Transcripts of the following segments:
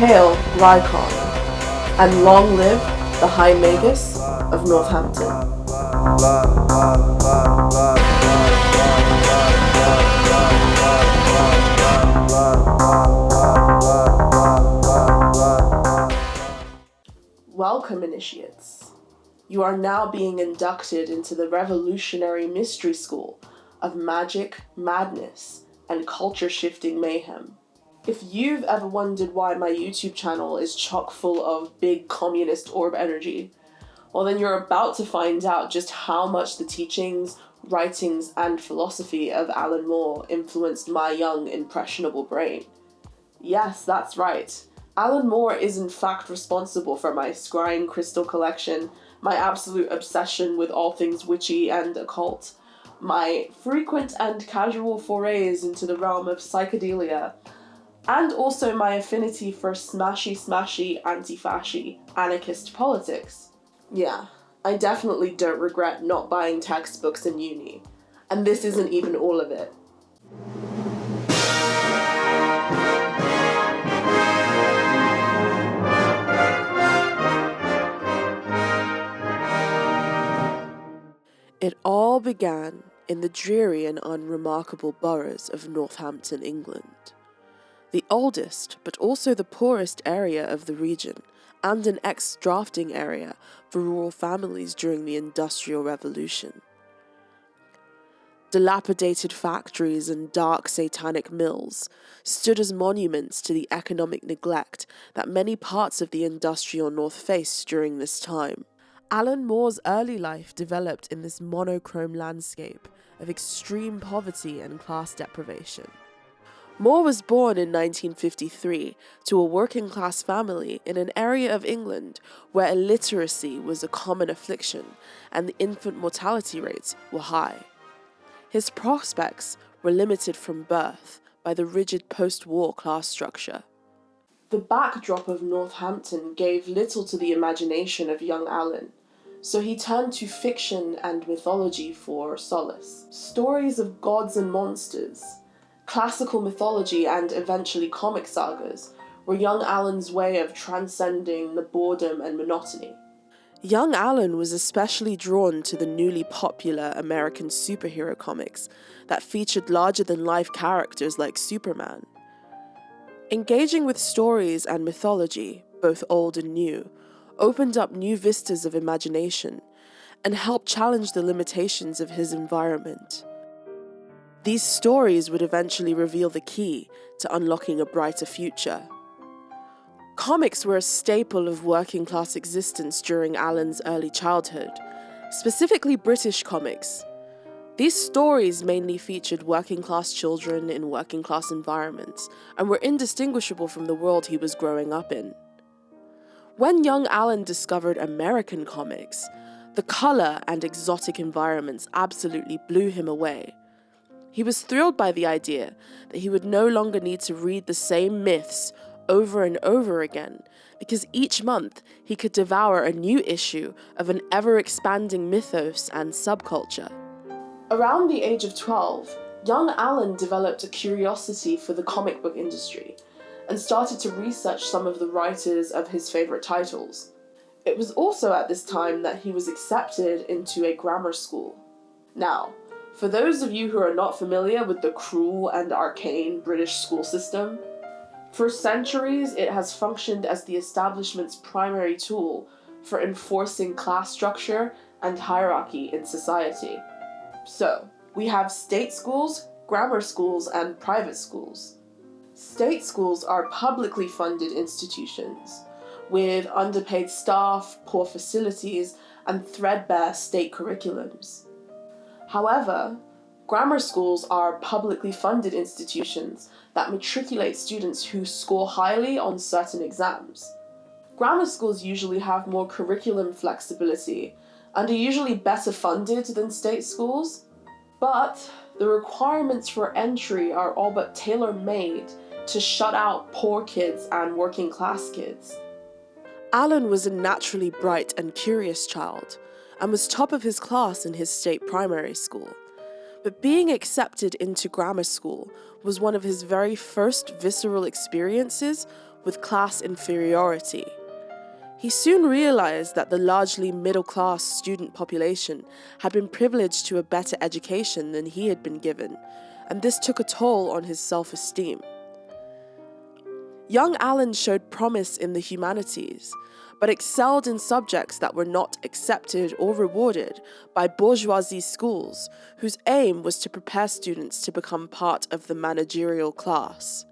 Hail Lycon, and long live the High Magus of Northampton. Welcome, initiates. You are now being inducted into the revolutionary mystery school of magic, madness, and culture-shifting mayhem. If you've ever wondered why my YouTube channel is chock full of big communist orb energy, well then you're about to find out just how much the teachings, writings, and philosophy of Alan Moore influenced my young, impressionable brain. Yes, that's right. Alan Moore is in fact responsible for my scrying crystal collection, my absolute obsession with all things witchy and occult, my frequent and casual forays into the realm of psychedelia, and also my affinity for smashy, anti-fashy, anarchist politics. Yeah, I definitely don't regret not buying textbooks in uni, and this isn't even all of it. It all began in the dreary and unremarkable boroughs of Northampton, England. The oldest, but also the poorest area of the region, and an ex-drafting area for rural families during the Industrial Revolution. Dilapidated factories and dark satanic mills stood as monuments to the economic neglect that many parts of the industrial North faced during this time. Alan Moore's early life developed in this monochrome landscape of extreme poverty and class deprivation. Moore was born in 1953 to a working-class family in an area of England where illiteracy was a common affliction and the infant mortality rates were high. His prospects were limited from birth by the rigid post-war class structure. The backdrop of Northampton gave little to the imagination of young Alan, so he turned to fiction and mythology for solace. Stories of gods and monsters, classical mythology, and eventually comic sagas were young Alan's way of transcending the boredom and monotony. Young Alan was especially drawn to the newly popular American superhero comics that featured larger-than-life characters like Superman. Engaging with stories and mythology, both old and new, opened up new vistas of imagination and helped challenge the limitations of his environment. These stories would eventually reveal the key to unlocking a brighter future. Comics were a staple of working-class existence during Alan's early childhood, specifically British comics. These stories mainly featured working-class children in working-class environments and were indistinguishable from the world he was growing up in. When young Alan discovered American comics, the color and exotic environments absolutely blew him away. He was thrilled by the idea that he would no longer need to read the same myths over and over again, because each month he could devour a new issue of an ever-expanding mythos and subculture. Around the age of 12, young Alan developed a curiosity for the comic book industry and started to research some of the writers of his favorite titles. It was also at this time that he was accepted into a grammar school. Now, for those of you who are not familiar with the cruel and arcane British school system, for centuries it has functioned as the establishment's primary tool for enforcing class structure and hierarchy in society. So, we have state schools, grammar schools, and private schools. State schools are publicly funded institutions with underpaid staff, poor facilities, and threadbare state curriculums. However, grammar schools are publicly funded institutions that matriculate students who score highly on certain exams. Grammar schools usually have more curriculum flexibility and are usually better funded than state schools, but the requirements for entry are all but tailor-made to shut out poor kids and working class kids. Alan was a naturally bright and curious child, and was top of his class in his state primary school. But being accepted into grammar school was one of his very first visceral experiences with class inferiority. He soon realized that the largely middle-class student population had been privileged to a better education than he had been given, and this took a toll on his self-esteem. Young Alan showed promise in the humanities, but excelled in subjects that were not accepted or rewarded by bourgeoisie schools, whose aim was to prepare students to become part of the managerial class.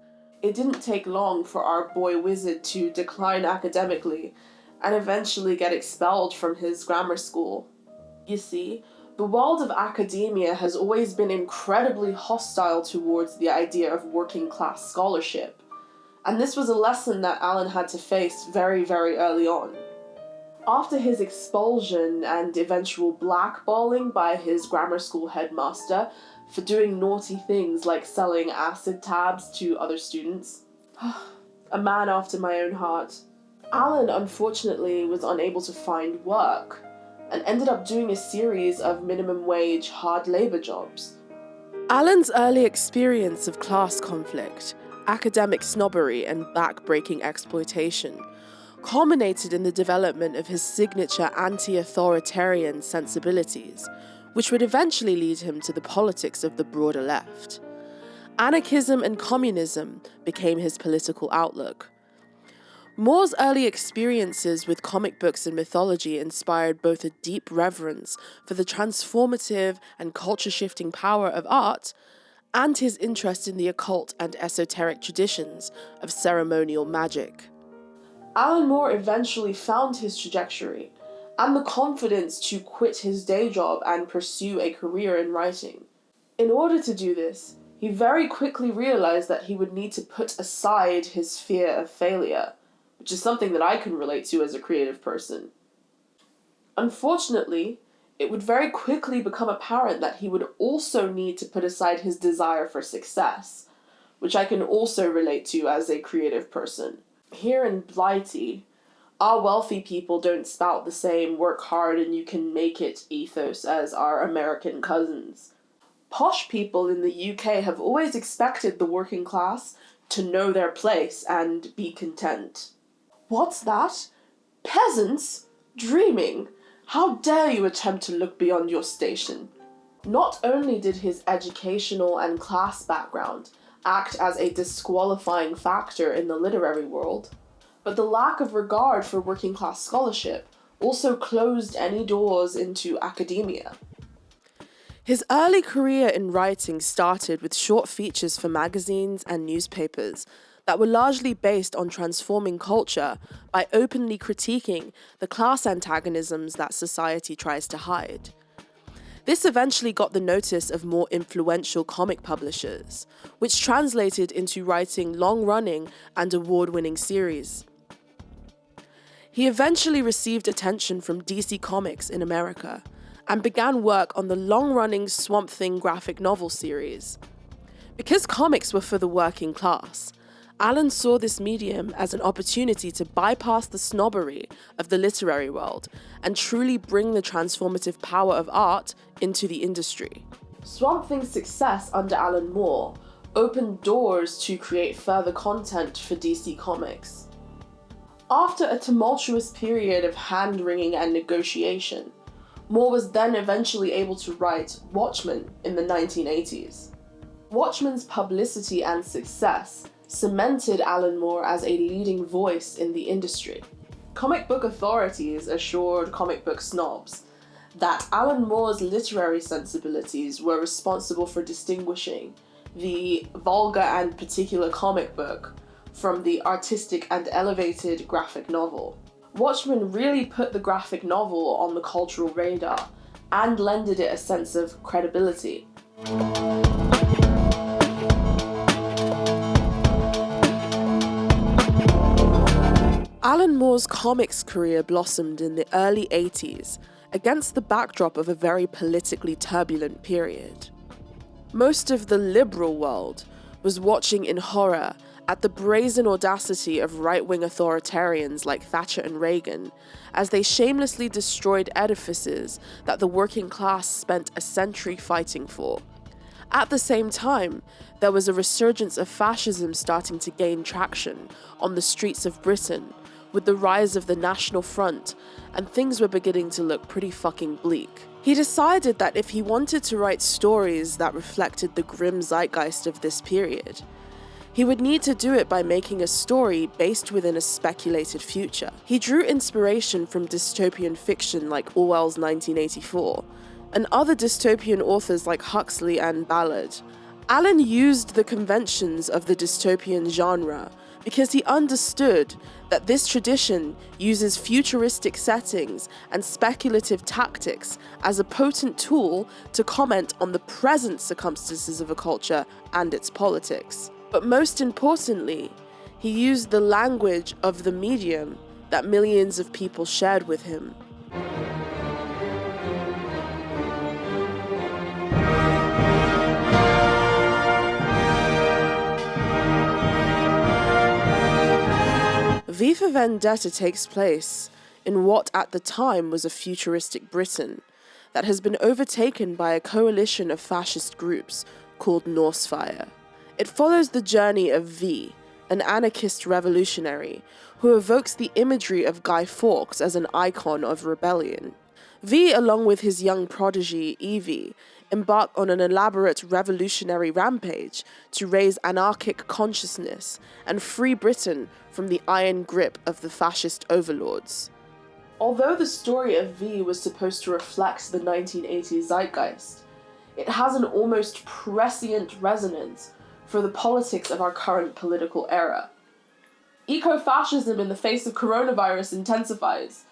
It didn't take long for our boy wizard to decline academically and eventually get expelled from his grammar school. You see, the world of academia has always been incredibly hostile towards the idea of working-class scholarship, and this was a lesson that Alan had to face very, very early on. After his expulsion and eventual blackballing by his grammar school headmaster for doing naughty things like selling acid tabs to other students, a man after my own heart, Alan unfortunately was unable to find work and ended up doing a series of minimum wage hard labor jobs. Alan's early experience of class conflict, academic snobbery, and back-breaking exploitation culminated in the development of his signature anti-authoritarian sensibilities, which would eventually lead him to the politics of the broader left. Anarchism and communism became his political outlook. Moore's early experiences with comic books and mythology inspired both a deep reverence for the transformative and culture-shifting power of art and his interest in the occult and esoteric traditions of ceremonial magic. Alan Moore eventually found his trajectory and the confidence to quit his day job and pursue a career in writing. In order to do this, he very quickly realized that he would need to put aside his fear of failure, which is something that I can relate to as a creative person. Unfortunately, it would very quickly become apparent that he would also need to put aside his desire for success, which I can also relate to as a creative person. Here in Blighty, our wealthy people don't spout the same work hard and you can make it ethos as our American cousins. Posh people in the UK have always expected the working class to know their place and be content. What's that? Peasants? Dreaming? How dare you attempt to look beyond your station? Not only did his educational and class background act as a disqualifying factor in the literary world, but the lack of regard for working class scholarship also closed any doors into academia. His early career in writing started with short features for magazines and newspapers that were largely based on transforming culture by openly critiquing the class antagonisms that society tries to hide. This eventually got the notice of more influential comic publishers, which translated into writing long-running and award-winning series. He eventually received attention from DC Comics in America and began work on the long-running Swamp Thing graphic novel series. Because comics were for the working class, Alan saw this medium as an opportunity to bypass the snobbery of the literary world and truly bring the transformative power of art into the industry. Swamp Thing's success under Alan Moore opened doors to create further content for DC Comics. After a tumultuous period of hand-wringing and negotiation, Moore was then eventually able to write Watchmen in the 1980s. Watchmen's publicity and success cemented Alan Moore as a leading voice in the industry. Comic book authorities assured comic book snobs that Alan Moore's literary sensibilities were responsible for distinguishing the vulgar and particular comic book from the artistic and elevated graphic novel. Watchmen really put the graphic novel on the cultural radar and lended it a sense of credibility. Alan Moore's comics career blossomed in the early 80s against the backdrop of a very politically turbulent period. Most of the liberal world was watching in horror at the brazen audacity of right-wing authoritarians like Thatcher and Reagan as they shamelessly destroyed edifices that the working class spent a century fighting for, At the same time, there was a resurgence of fascism starting to gain traction on the streets of Britain, with the rise of the National Front, and things were beginning to look pretty fucking bleak. He decided that if he wanted to write stories that reflected the grim zeitgeist of this period, he would need to do it by making a story based within a speculated future. He drew inspiration from dystopian fiction like Orwell's 1984, and other dystopian authors like Huxley and Ballard. Allen used the conventions of the dystopian genre because he understood that this tradition uses futuristic settings and speculative tactics as a potent tool to comment on the present circumstances of a culture and its politics. But most importantly, he used the language of the medium that millions of people shared with him. V for Vendetta takes place in what at the time was a futuristic Britain that has been overtaken by a coalition of fascist groups called Nightosphere. It follows the journey of V, an anarchist revolutionary who evokes the imagery of Guy Fawkes as an icon of rebellion. V, along with his young protege Evie, embark on an elaborate revolutionary rampage to raise anarchic consciousness and free Britain from the iron grip of the fascist overlords. Although the story of V was supposed to reflect the 1980s zeitgeist, it has an almost prescient resonance for the politics of our current political era. Eco-fascism in the face of coronavirus intensifies.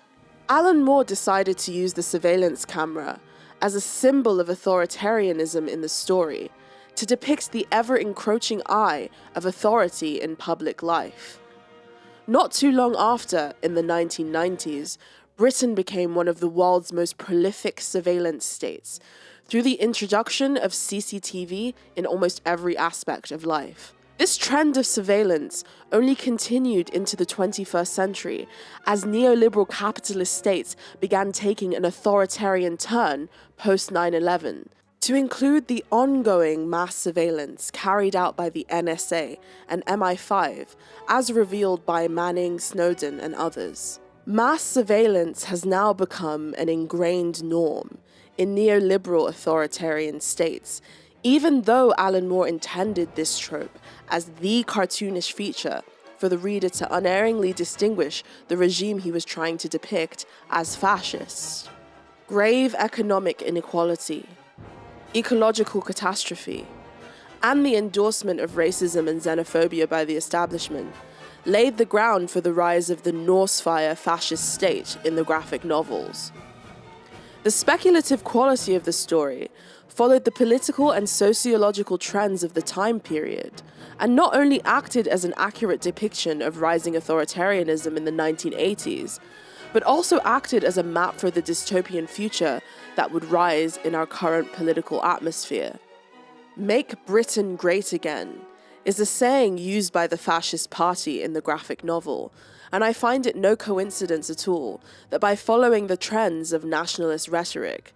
Alan Moore decided to use the surveillance camera as a symbol of authoritarianism in the story, to depict the ever-encroaching eye of authority in public life. Not too long after, in the 1990s, Britain became one of the world's most prolific surveillance states, through the introduction of CCTV in almost every aspect of life. This trend of surveillance only continued into the 21st century as neoliberal capitalist states began taking an authoritarian turn post 9/11, to include the ongoing mass surveillance carried out by the NSA and MI5, as revealed by Manning, Snowden, and others. Mass surveillance has now become an ingrained norm in neoliberal authoritarian states, even though Alan Moore intended this trope as the cartoonish feature for the reader to unerringly distinguish the regime he was trying to depict as fascist. Grave economic inequality, ecological catastrophe, and the endorsement of racism and xenophobia by the establishment laid the ground for the rise of the Nightosphere fascist state in the graphic novels. The speculative quality of the story followed the political and sociological trends of the time period, and not only acted as an accurate depiction of rising authoritarianism in the 1980s, but also acted as a map for the dystopian future that would rise in our current political atmosphere. "Make Britain great again" is a saying used by the fascist party in the graphic novel, and I find it no coincidence at all that by following the trends of nationalist rhetoric,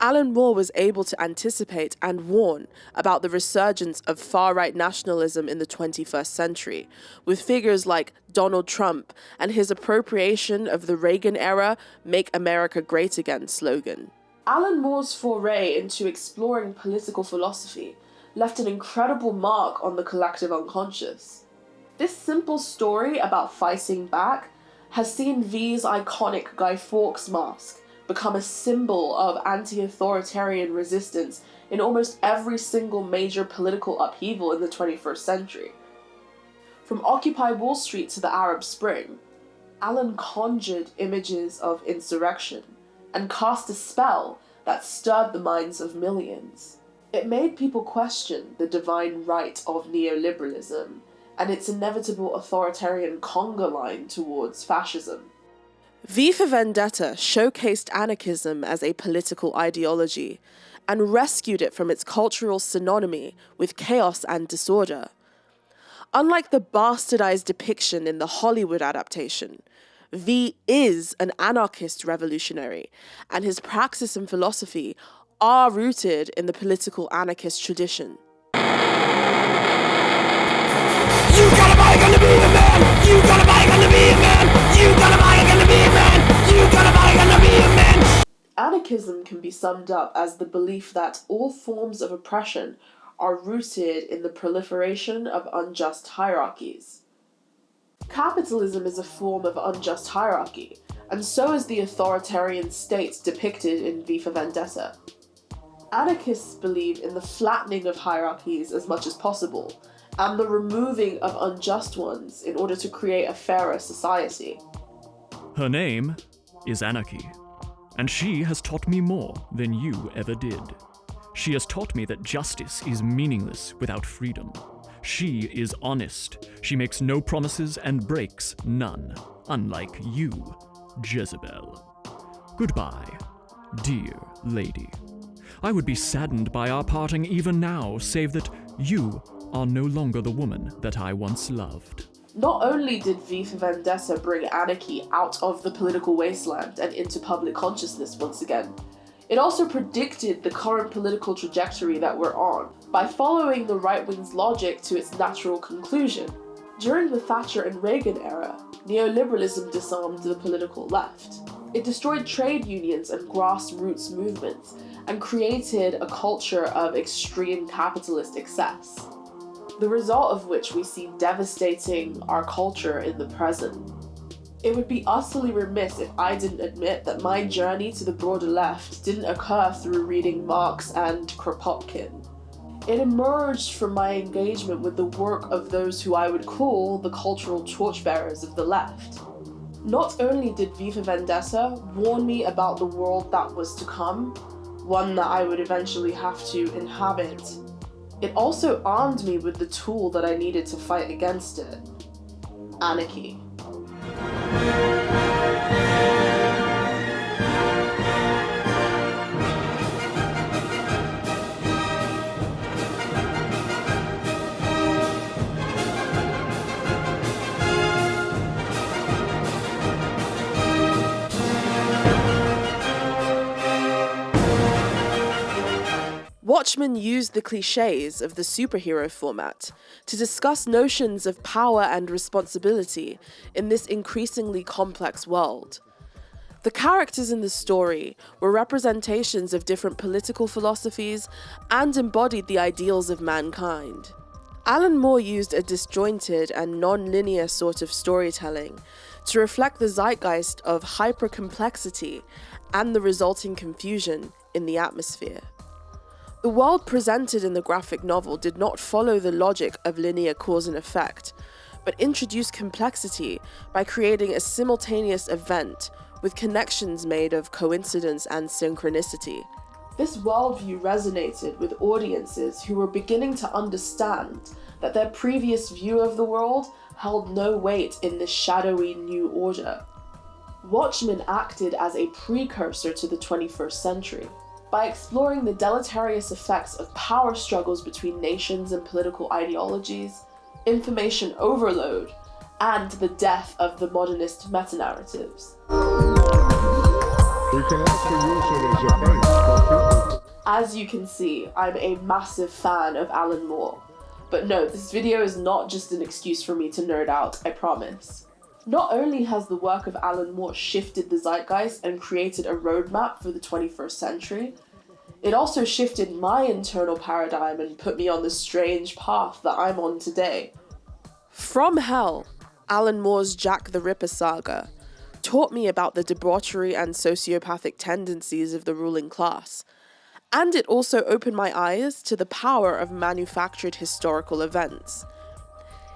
Alan Moore was able to anticipate and warn about the resurgence of far-right nationalism in the 21st century, with figures like Donald Trump and his appropriation of the Reagan-era "Make America Great Again" slogan. Alan Moore's foray into exploring political philosophy left an incredible mark on the collective unconscious. This simple story about fighting back has seen V's iconic Guy Fawkes mask become a symbol of anti-authoritarian resistance in almost every single major political upheaval in the 21st century. From Occupy Wall Street to the Arab Spring, Allen conjured images of insurrection and cast a spell that stirred the minds of millions. It made people question the divine right of neoliberalism and its inevitable authoritarian conga line towards fascism. V for Vendetta showcased anarchism as a political ideology and rescued it from its cultural synonymy with chaos and disorder. Unlike the bastardized depiction in the Hollywood adaptation, V is an anarchist revolutionary, and his praxis and philosophy are rooted in the political anarchist tradition. You gotta buy a gun to be a man! You gotta buy a gun to be a man! You gotta buy a gun to be a man! You gotta buy a gun to be a man! Anarchism can be summed up as the belief that all forms of oppression are rooted in the proliferation of unjust hierarchies. Capitalism is a form of unjust hierarchy, and so is the authoritarian state depicted in V for Vendetta. Anarchists believe in the flattening of hierarchies as much as possible, and the removing of unjust ones in order to create a fairer society. Her name is Anarchy, and she has taught me more than you ever did. She has taught me that justice is meaningless without freedom. She is honest. She makes no promises and breaks none, unlike you, Jezebel. Goodbye, dear lady. I would be saddened by our parting even now, save that you are no longer the woman that I once loved. Not only did V for Vendetta bring anarchy out of the political wasteland and into public consciousness once again, it also predicted the current political trajectory that we're on by following the right-wing's logic to its natural conclusion. During the Thatcher and Reagan era, neoliberalism disarmed the political left. It destroyed trade unions and grassroots movements and created a culture of extreme capitalist excess, the result of which we see devastating our culture in the present. It would be utterly remiss if I didn't admit that my journey to the broader left didn't occur through reading Marx and Kropotkin. It emerged from my engagement with the work of those who I would call the cultural torchbearers of the left. Not only did V for Vendetta warn me about the world that was to come, one that I would eventually have to inhabit, it also armed me with the tool that I needed to fight against it: anarchy. Watchmen used the cliches of the superhero format to discuss notions of power and responsibility in this increasingly complex world. The characters in the story were representations of different political philosophies and embodied the ideals of mankind. Alan Moore used a disjointed and non-linear sort of storytelling to reflect the zeitgeist of hypercomplexity and the resulting confusion in the atmosphere. The world presented in the graphic novel did not follow the logic of linear cause and effect, but introduced complexity by creating a simultaneous event with connections made of coincidence and synchronicity. This worldview resonated with audiences who were beginning to understand that their previous view of the world held no weight in this shadowy new order. Watchmen acted as a precursor to the 21st century. By exploring the deleterious effects of power struggles between nations and political ideologies, information overload, and the death of the modernist meta-narratives. We can also use it as a base. As you can see, I'm a massive fan of Alan Moore. But no, this video is not just an excuse for me to nerd out, I promise. Not only has the work of Alan Moore shifted the zeitgeist and created a roadmap for the 21st century, it also shifted my internal paradigm and put me on the strange path that I'm on today. From Hell, Alan Moore's Jack the Ripper saga, taught me about the debauchery and sociopathic tendencies of the ruling class, and it also opened my eyes to the power of manufactured historical events.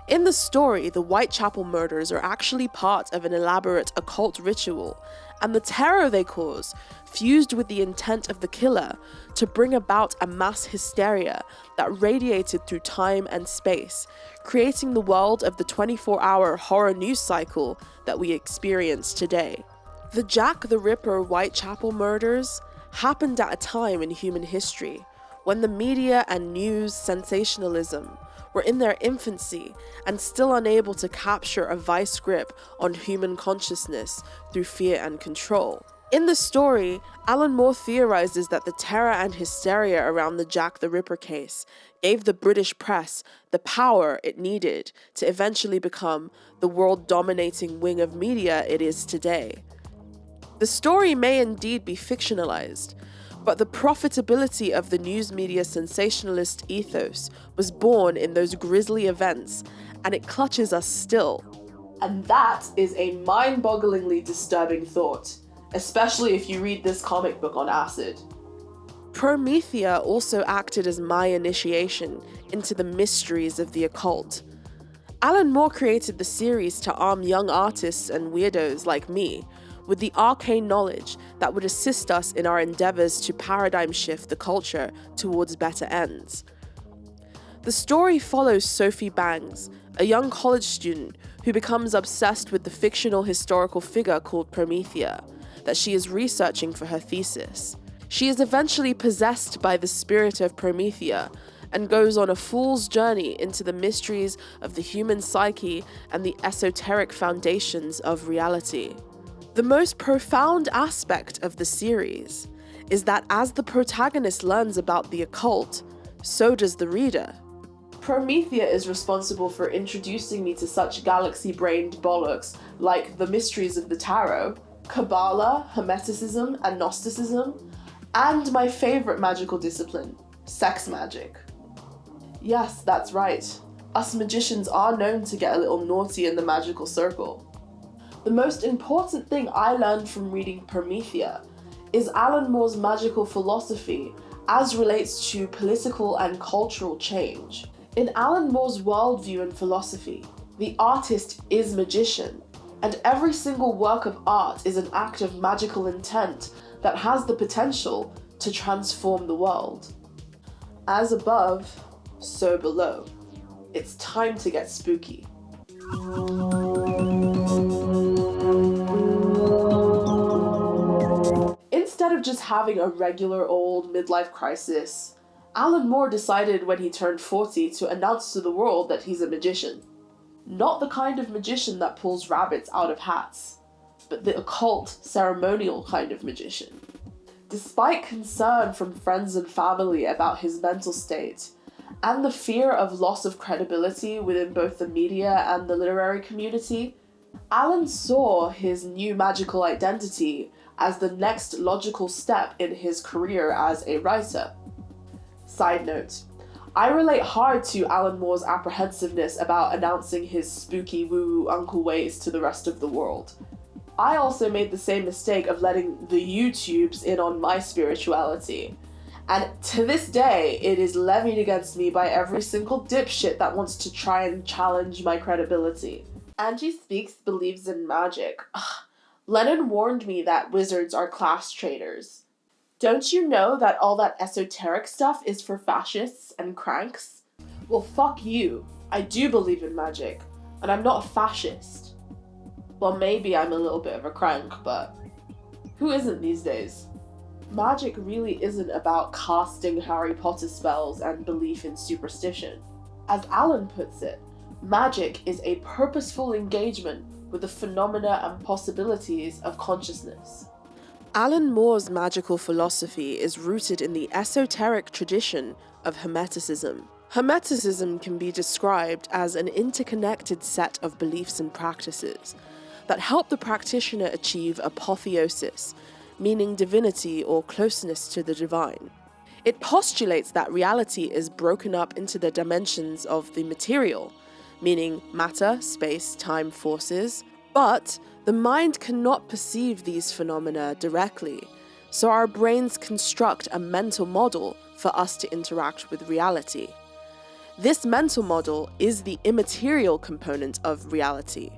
In the story, the Whitechapel murders are actually part of an elaborate occult ritual, and the terror they cause fused with the intent of the killer to bring about a mass hysteria that radiated through time and space, creating the world of the 24-hour horror news cycle that we experience today. The Jack the Ripper Whitechapel murders happened at a time in human history when the media and news sensationalism were in their infancy and still unable to capture a vice grip on human consciousness through fear and control. In the story, Alan Moore theorizes that the terror and hysteria around the Jack the Ripper case gave the British press the power it needed to eventually become the world-dominating wing of media it is today. The story may indeed be fictionalized, but the profitability of the news media sensationalist ethos was born in those grisly events, and it clutches us still. And that is a mind-bogglingly disturbing thought, especially if you read this comic book on acid. Promethea also acted as my initiation into the mysteries of the occult. Alan Moore created the series to arm young artists and weirdos like me with the arcane knowledge that would assist us in our endeavors to paradigm shift the culture towards better ends. The story follows Sophie Bangs, a young college student who becomes obsessed with the fictional historical figure called Promethea that she is researching for her thesis. She is eventually possessed by the spirit of Promethea and goes on a fool's journey into the mysteries of the human psyche and the esoteric foundations of reality. The most profound aspect of the series is that as the protagonist learns about the occult, so does the reader. Promethea is responsible for introducing me to such galaxy-brained bollocks like the mysteries of the tarot, Kabbalah, Hermeticism, and Gnosticism, and my favorite magical discipline, sex magic. Yes, that's right. Us magicians are known to get a little naughty in the magical circle. The most important thing I learned from reading Promethea is Alan Moore's magical philosophy as relates to political and cultural change. In Alan Moore's worldview and philosophy, the artist is magician, and every single work of art is an act of magical intent that has the potential to transform the world. As above, so below. It's time to get spooky. Instead of just having a regular old midlife crisis, Alan Moore decided when he turned 40 to announce to the world that he's a magician. Not the kind of magician that pulls rabbits out of hats, but the occult, ceremonial kind of magician. Despite concern from friends and family about his mental state, and the fear of loss of credibility within both the media and the literary community, Alan saw his new magical identity as the next logical step in his career as a writer. Side note, I relate hard to Alan Moore's apprehensiveness about announcing his spooky woo-woo uncle ways to the rest of the world. I also made the same mistake of letting the YouTubes in on my spirituality. And to this day, it is levied against me by every single dipshit that wants to try and challenge my credibility. Angie Speaks believes in magic. Ugh. Lennon warned me that wizards are class traitors. Don't you know that all that esoteric stuff is for fascists and cranks? Well, fuck you. I do believe in magic, and I'm not a fascist. Well, maybe I'm a little bit of a crank, but who isn't these days? Magic really isn't about casting Harry Potter spells and belief in superstition. As Alan puts it, magic is a purposeful engagement with the phenomena and possibilities of consciousness. Alan Moore's magical philosophy is rooted in the esoteric tradition of Hermeticism. Hermeticism can be described as an interconnected set of beliefs and practices that help the practitioner achieve apotheosis, meaning divinity or closeness to the divine. It postulates that reality is broken up into the dimensions of the material, meaning matter, space, time forces, but the mind cannot perceive these phenomena directly, so our brains construct a mental model for us to interact with reality. This mental model is the immaterial component of reality.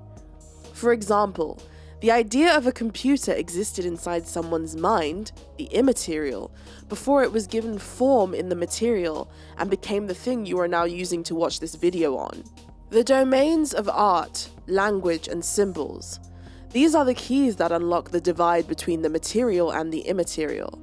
For example, the idea of a computer existed inside someone's mind, the immaterial, before it was given form in the material and became the thing you are now using to watch this video on. The domains of art, language, and symbols. These are the keys that unlock the divide between the material and the immaterial.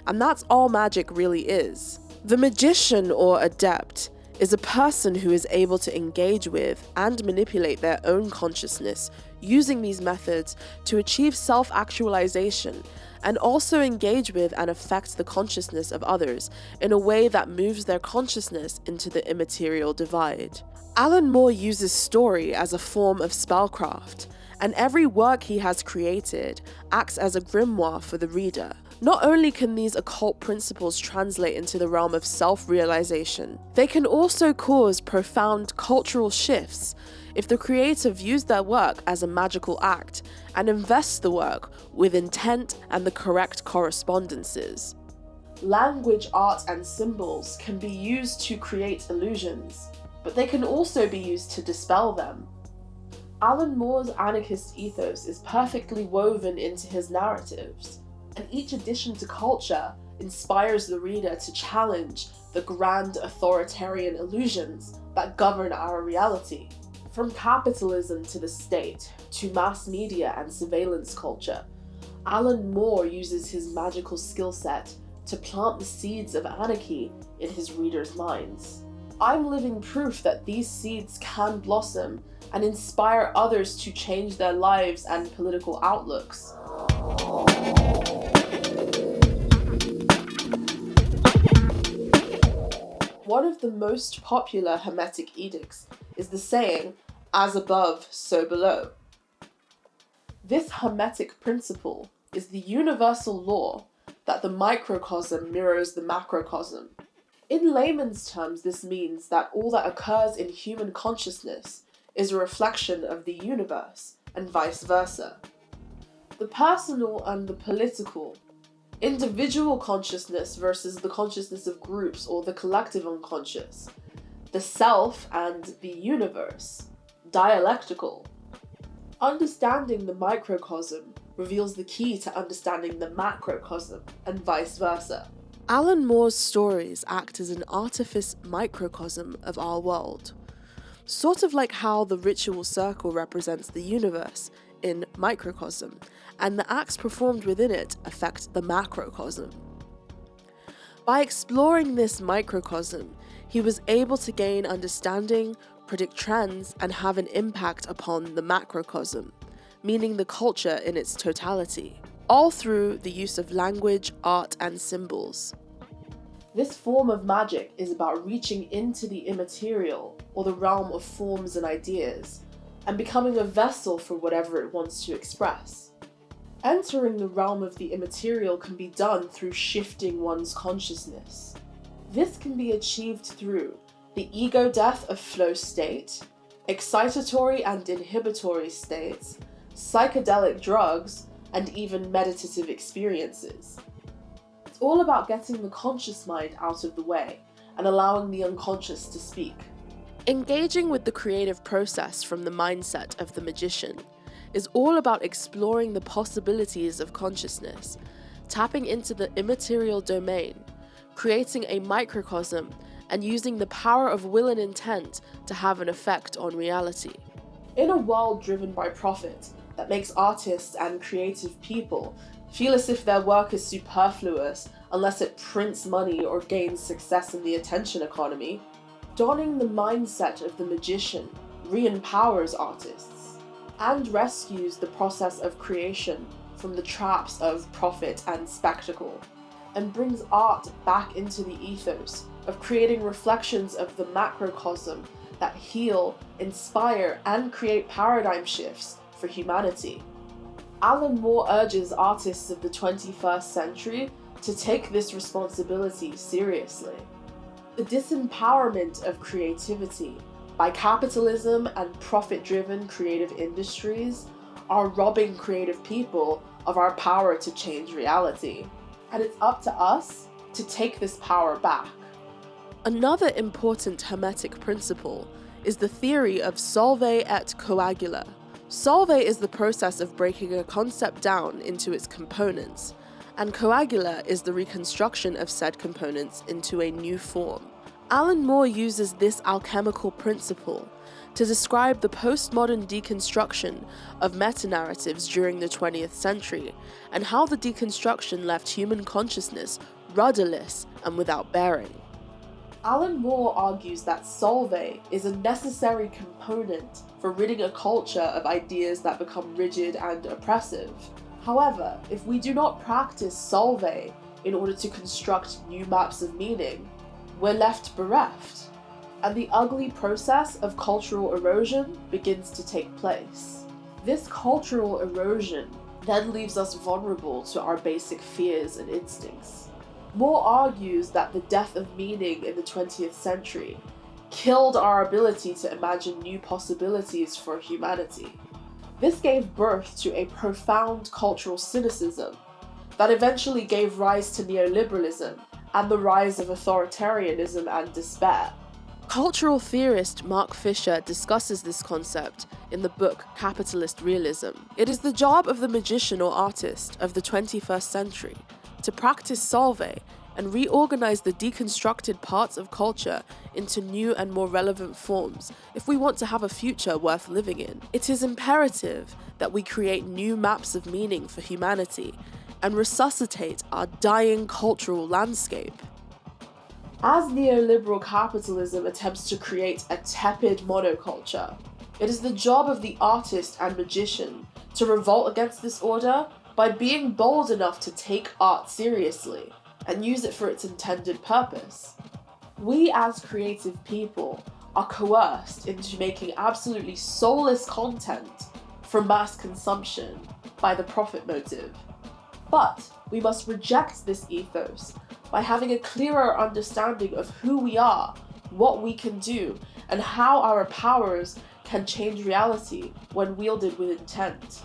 And that's all magic really is. The magician or adept is a person who is able to engage with and manipulate their own consciousness using these methods to achieve self-actualization and also engage with and affect the consciousness of others in a way that moves their consciousness into the immaterial divide. Alan Moore uses story as a form of spellcraft, and every work he has created acts as a grimoire for the reader. Not only can these occult principles translate into the realm of self-realization, they can also cause profound cultural shifts if the creator views their work as a magical act and invests the work with intent and the correct correspondences. Language, art, and symbols can be used to create illusions, but they can also be used to dispel them. Alan Moore's anarchist ethos is perfectly woven into his narratives, and each addition to culture inspires the reader to challenge the grand authoritarian illusions that govern our reality. From capitalism to the state, to mass media and surveillance culture, Alan Moore uses his magical skill set to plant the seeds of anarchy in his readers' minds. I'm living proof that these seeds can blossom and inspire others to change their lives and political outlooks. One of the most popular Hermetic edicts is the saying, "as above, so below." This Hermetic principle is the universal law that the microcosm mirrors the macrocosm. In layman's terms, this means that all that occurs in human consciousness is a reflection of the universe, and vice versa. The personal and the political, individual consciousness versus the consciousness of groups or the collective unconscious, the self and the universe, dialectical. Understanding the microcosm reveals the key to understanding the macrocosm, and vice versa. Alan Moore's stories act as an artifice microcosm of our world, sort of like how the ritual circle represents the universe in microcosm, and the acts performed within it affect the macrocosm. By exploring this microcosm, he was able to gain understanding, predict trends, and have an impact upon the macrocosm, meaning the culture in its totality, all through the use of language, art, and symbols. This form of magic is about reaching into the immaterial, or the realm of forms and ideas, and becoming a vessel for whatever it wants to express. Entering the realm of the immaterial can be done through shifting one's consciousness. This can be achieved through the ego death of flow state, excitatory and inhibitory states, psychedelic drugs, and even meditative experiences. It's all about getting the conscious mind out of the way and allowing the unconscious to speak. Engaging with the creative process from the mindset of the magician is all about exploring the possibilities of consciousness, tapping into the immaterial domain, creating a microcosm, and using the power of will and intent to have an effect on reality. In a world driven by profit that makes artists and creative people feel as if their work is superfluous unless it prints money or gains success in the attention economy, donning the mindset of the magician re-empowers artists and rescues the process of creation from the traps of profit and spectacle, and brings art back into the ethos of creating reflections of the macrocosm that heal, inspire, and create paradigm shifts for humanity. Alan Moore urges artists of the 21st century to take this responsibility seriously. The disempowerment of creativity by capitalism and profit-driven creative industries are robbing creative people of our power to change reality. And it's up to us to take this power back. Another important Hermetic principle is the theory of solve et coagula. Solve is the process of breaking a concept down into its components, and coagula is the reconstruction of said components into a new form. Alan Moore uses this alchemical principle to describe the postmodern deconstruction of meta-narratives during the 20th century, and how the deconstruction left human consciousness rudderless and without bearing. Alan Moore argues that solve is a necessary component for ridding a culture of ideas that become rigid and oppressive. However, if we do not practice solve in order to construct new maps of meaning, we're left bereft, and the ugly process of cultural erosion begins to take place. This cultural erosion then leaves us vulnerable to our basic fears and instincts. Moore argues that the death of meaning in the 20th century killed our ability to imagine new possibilities for humanity. This gave birth to a profound cultural cynicism that eventually gave rise to neoliberalism and the rise of authoritarianism and despair. Cultural theorist Mark Fisher discusses this concept in the book Capitalist Realism. It is the job of the magician or artist of the 21st century to practice solve and reorganize the deconstructed parts of culture into new and more relevant forms if we want to have a future worth living in. It is imperative that we create new maps of meaning for humanity and resuscitate our dying cultural landscape. As neoliberal capitalism attempts to create a tepid monoculture, it is the job of the artist and magician to revolt against this order by being bold enough to take art seriously and use it for its intended purpose. We as creative people are coerced into making absolutely soulless content for mass consumption by the profit motive. But we must reject this ethos by having a clearer understanding of who we are, what we can do, and how our powers can change reality when wielded with intent.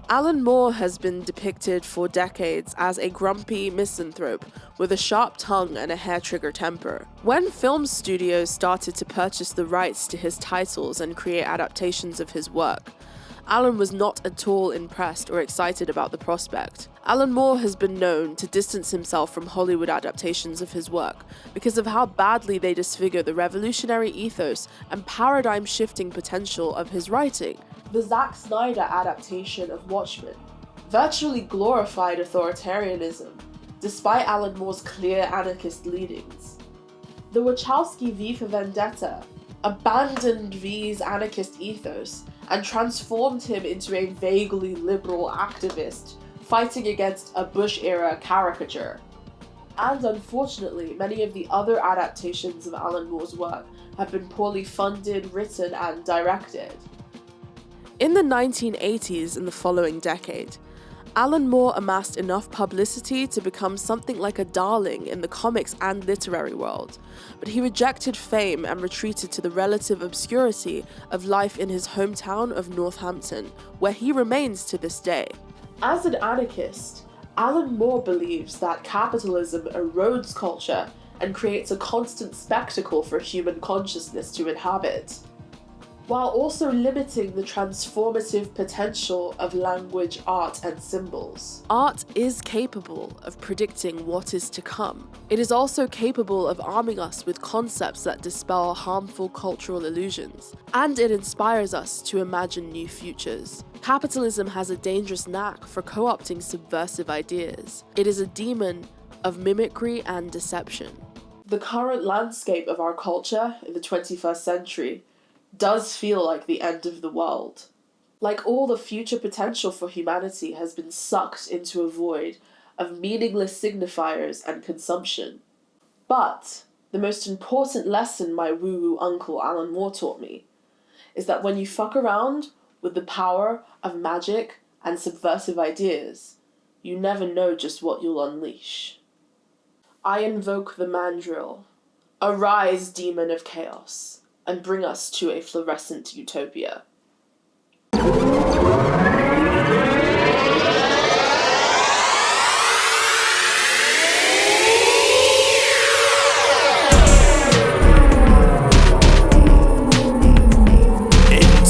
Alan Moore has been depicted for decades as a grumpy misanthrope with a sharp tongue and a hair-trigger temper. When film studios started to purchase the rights to his titles and create adaptations of his work, Alan was not at all impressed or excited about the prospect. Alan Moore has been known to distance himself from Hollywood adaptations of his work because of how badly they disfigure the revolutionary ethos and paradigm-shifting potential of his writing. The Zack Snyder adaptation of Watchmen virtually glorified authoritarianism, despite Alan Moore's clear anarchist leanings. The Wachowski V for Vendetta abandoned V's anarchist ethos and transformed him into a vaguely liberal activist fighting against a Bush-era caricature. And unfortunately, many of the other adaptations of Alan Moore's work have been poorly funded, written, and directed. In the 1980s and the following decade, Alan Moore amassed enough publicity to become something like a darling in the comics and literary world, but he rejected fame and retreated to the relative obscurity of life in his hometown of Northampton, where he remains to this day. As an anarchist, Alan Moore believes that capitalism erodes culture and creates a constant spectacle for human consciousness to inhabit, while also limiting the transformative potential of language, art, and symbols. Art is capable of predicting what is to come. It is also capable of arming us with concepts that dispel harmful cultural illusions, and it inspires us to imagine new futures. Capitalism has a dangerous knack for co-opting subversive ideas. It is a demon of mimicry and deception. The current landscape of our culture in the 21st century does feel like the end of the world. Like all the future potential for humanity has been sucked into a void of meaningless signifiers and consumption. But the most important lesson my woo-woo uncle Alan Moore taught me is that when you fuck around with the power of magic and subversive ideas, you never know just what you'll unleash. I invoke the mandrill. Arise, demon of chaos, and bring us to a fluorescent utopia. In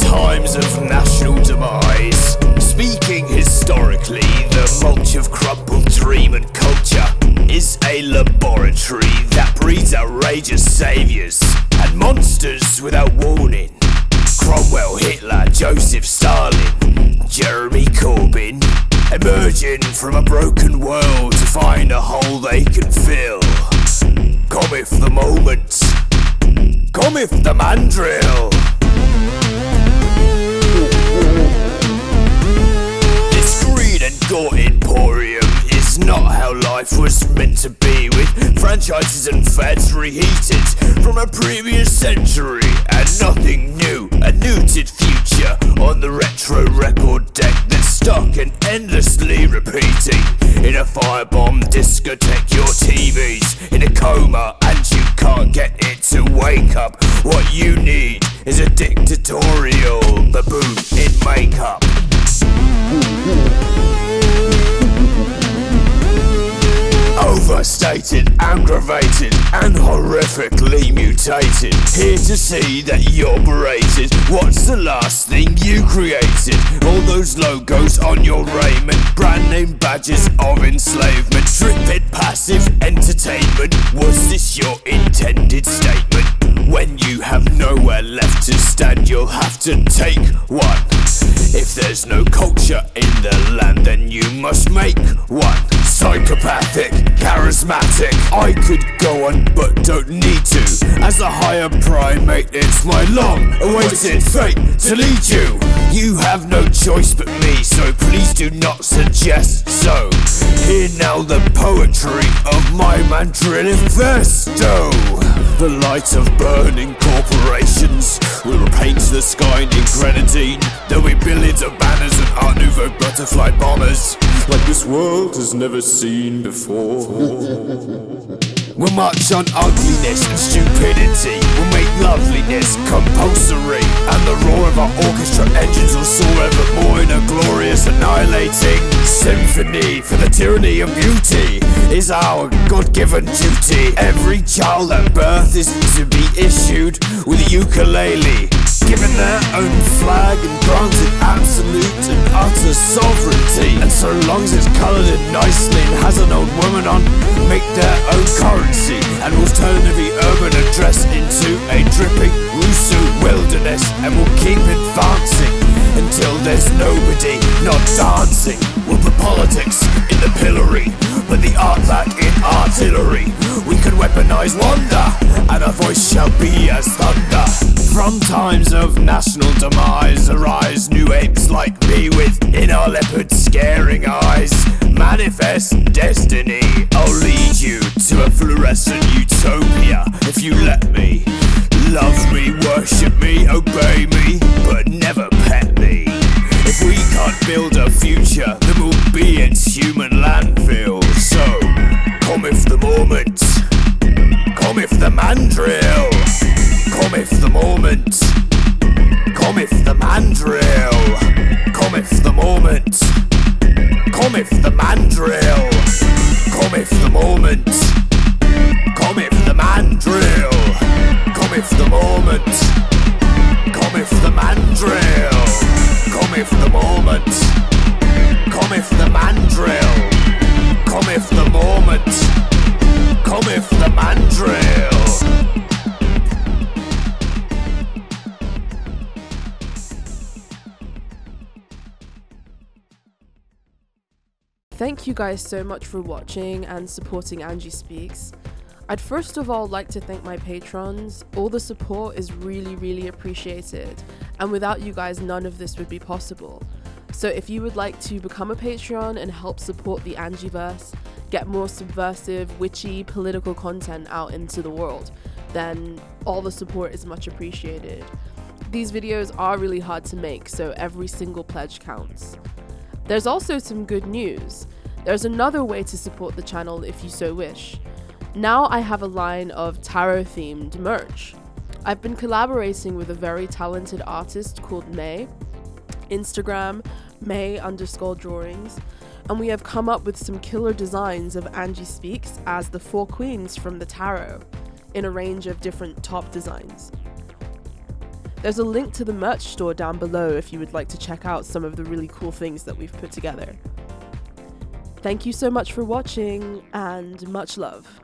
times of national demise, speaking historically, the mulch of crumpled dream and culture is a laboratory that breeds outrageous saviours and monsters without warning. Cromwell, Hitler, Joseph Stalin, Jeremy Corbyn, emerging from a broken world to find a hole they can fill. Cometh the moment, cometh the mandrill. This green and gore emporium is not how life was meant to be, with franchises and fads reheated from a previous century and nothing new, a neutered future on the retro record deck that's stuck and endlessly repeating. In a firebomb discotheque, your TV's in a coma and you can't get it to wake up. What you need is a dictatorial baboon in makeup. Overstated, aggravated, and horrifically mutated. Here to see that you're berated. What's the last thing you created? All those logos on your raiment, brand name badges of enslavement, tripped passive entertainment. Was this your intended statement? When you have nowhere left to stand, you'll have to take one. If there's no culture in the land, then you must make one. Psychopathic, charismatic, I could go on but don't need to. As a higher primate, it's my long-awaited fate to lead you. You have no choice but me, so please do not suggest so. Hear now the poetry of my mandrillifisto. The light of burning corporations will paint the sky in grenadine. There'll be billions of banners and Art Nouveau butterfly bombers like this world has never seen before. We'll march on ugliness and stupidity. We'll make loveliness compulsory, and the roar of our orchestra engines will soar evermore in a glorious annihilating symphony. For the tyranny of beauty is our God-given duty. Every child at birth is to be issued with a ukulele, given their own flag and granted absolute and utter sovereignty. And so long as it's coloured in nicely and has an old woman on, make their own currency, and we'll turn every urban address into a dripping Russo wilderness, and we'll keep advancing until there's nobody not dancing. We'll put politics in the pillory, but the art back in artillery. We can weaponize wonder, and our voice shall be as thunder. From times of national demise arise new apes like me with inner leopard scaring eyes. Manifest destiny, I'll lead you to a fluorescent utopia if you let me. Love me, worship me, obey me, but never pet me. If we can't build a future, then we'll be in human landfill. So, cometh the moment, cometh the mandrill, cometh the moment, cometh the mandrill, cometh the moment, cometh the mandrill, cometh the moment, cometh the mandrill, cometh the moment, cometh the mandrill, cometh the moment, cometh the mandrill, cometh the moment, cometh the mandrill. Thank you guys so much for watching and supporting Angie Speaks. I'd first of all like to thank my patrons. All the support is really appreciated, and without you guys none of this would be possible. So if you would like to become a Patreon and help support the Angieverse, get more subversive, witchy, political content out into the world, then all the support is much appreciated. These videos are really hard to make, so every single pledge counts. There's also some good news. There's another way to support the channel if you so wish. Now I have a line of tarot-themed merch. I've been collaborating with a very talented artist called May, Instagram May_drawings, and we have come up with some killer designs of Angie Speaks as the 4 queens from the tarot in a range of different top designs. There's a link to the merch store down below if you would like to check out some of the really cool things that we've put together. Thank you so much for watching, and much love.